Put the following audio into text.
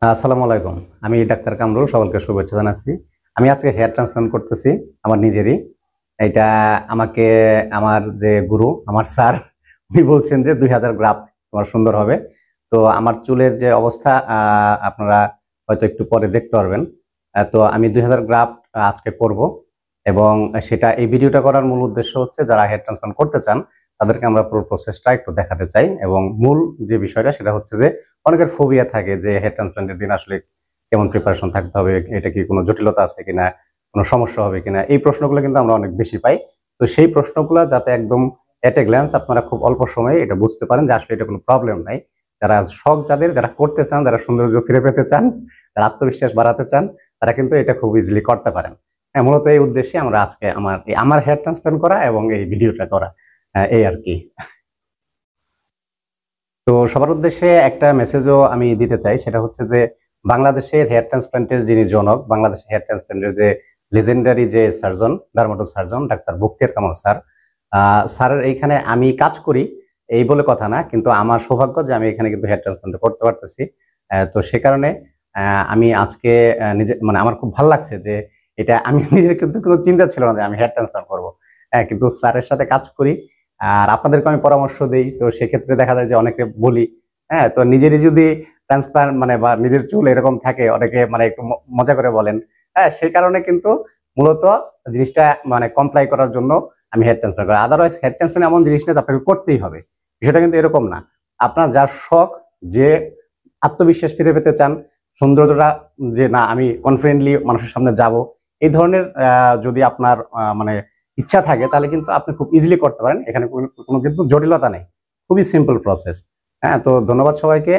আসসালামু আলাইকুম। আমি ডাক্তার কামরুল, সকলকে শুভেচ্ছা জানাচ্ছি। আমি আজকে হেয়ার ট্রান্সপ্লান্ট করতেছি আমার নিজেরই। এটা আমাকে আমার যে গুরু, আমার স্যার উনি বলছেন যে ২০০০ গ্রাফট তোমার সুন্দর হবে। তো আমার চুলের যে অবস্থা আপনারা হয়তো একটু পরে দেখতে পারবেন। তো আমি ২০০০ গ্রাফট আজকে করব এবং সেটা এই ভিডিওটা করার মূল উদ্দেশ্য হচ্ছে যারা হেয়ার ট্রান্সপ্লান্ট করতে চান তাদেরকে আমরা পুরো প্রসেসটা একটু দেখাতে চাই এবং মূল যে বিষয়টা সেটা হচ্ছে যে অনেকের ফোবিয়া থাকে যে হেয়ার ট্রান্সপ্লান্টের দিন আসলে কেমন প্রিপারেশন থাকতে হবে, এটা কি কোনো জটিলতা আছে কিনা, কোনো সমস্যা হবে কিনা, এই প্রশ্নগুলো কিন্তু আমরা অনেক বেশি পাই। তো সেই প্রশ্নগুলো যাতে একদম এট এ গ্ল্যান্স আপনারা খুব অল্প সময়ে এটা বুঝতে পারেন যে আসলে এটা কোনো প্রবলেম নাই। যারা শখ, যারা করতে চান, যারা সৌন্দর্য ফিরে পেতে চান, যারা আত্মবিশ্বাস বাড়াতে চান, তারা কিন্তু এটা খুব ইজিলি করতে পারেন। হ্যাঁ, মূলত এই উদ্দেশ্যে আমরা আজকে আমার হেয়ার ট্রান্সপ্লান্ট করা এবং এই ভিডিওটা করা, এই আর কি। তো সবার উদ্দেশ্যে একটা মেসেজও আমি দিতে চাই, সেটা হচ্ছে যে বাংলাদেশের হেয়ার ট্রান্সপ্লান্টের যিনি জনক, বাংলাদেশের হেয়ার ট্রান্সপ্লান্টের যে লেজেন্ডারি যে surgeon, dermato surgeon doctor Bakhtiar Kamal sir, স্যারের এইখানে আমি কাজ করি এই বলে কথা না, কিন্তু আমার সৌভাগ্য যে আমি এখানে কিন্তু হেয়ার ট্রান্সপ্লান্ট করতে পারতেছি। তো সে কারণে আমি আজকে নিজে মানে আমার খুব ভালো লাগছে যে এটা আমি নিজের কিন্তু কোনো চিন্তা ছিল না যে আমি হেয়ার ট্রান্সপ্লান্ট করবো। কিন্তু স্যারের সাথে কাজ করি আর আপনাদেরকে আমি পরামর্শ দিই, তো সেক্ষেত্রে দেখা যায় যে অনেকে বলি, হ্যাঁ, তো নিজেরই যদি ট্রান্সপ্লান্ট মানে বা নিজের চুল এরকম থাকে, অনেকে মানে একটু মজা করে বলেন। হ্যাঁ, সেই কারণে কিন্তু মূলত জিনিসটা মানে কমপ্লাই করার জন্য আমি হেয়ার ট্রান্সপ্লান্ট করি। আদারওয়াইজ হেয়ার ট্রান্সপ্লান্ট এমন জিনিস না যে আপনাকে করতেই হবে, বিষয়টা কিন্তু এরকম না। আপনার যার শখ, যে আত্মবিশ্বাস ফিরে পেতে চান, সৌন্দর্যটা যে না আমি কনফিডেন্টলি মানুষের সামনে যাব, এই ধরনের যদি আপনার মানে ইচ্ছা থাকে তাহলে কিন্তু আপনি খুব ইজিলি করতে পারেন। এখানে কোনো কিন্তু জটিলতা নেই, খুবই সিম্পল প্রসেস। হ্যাঁ, তো ধন্যবাদ সবাইকে।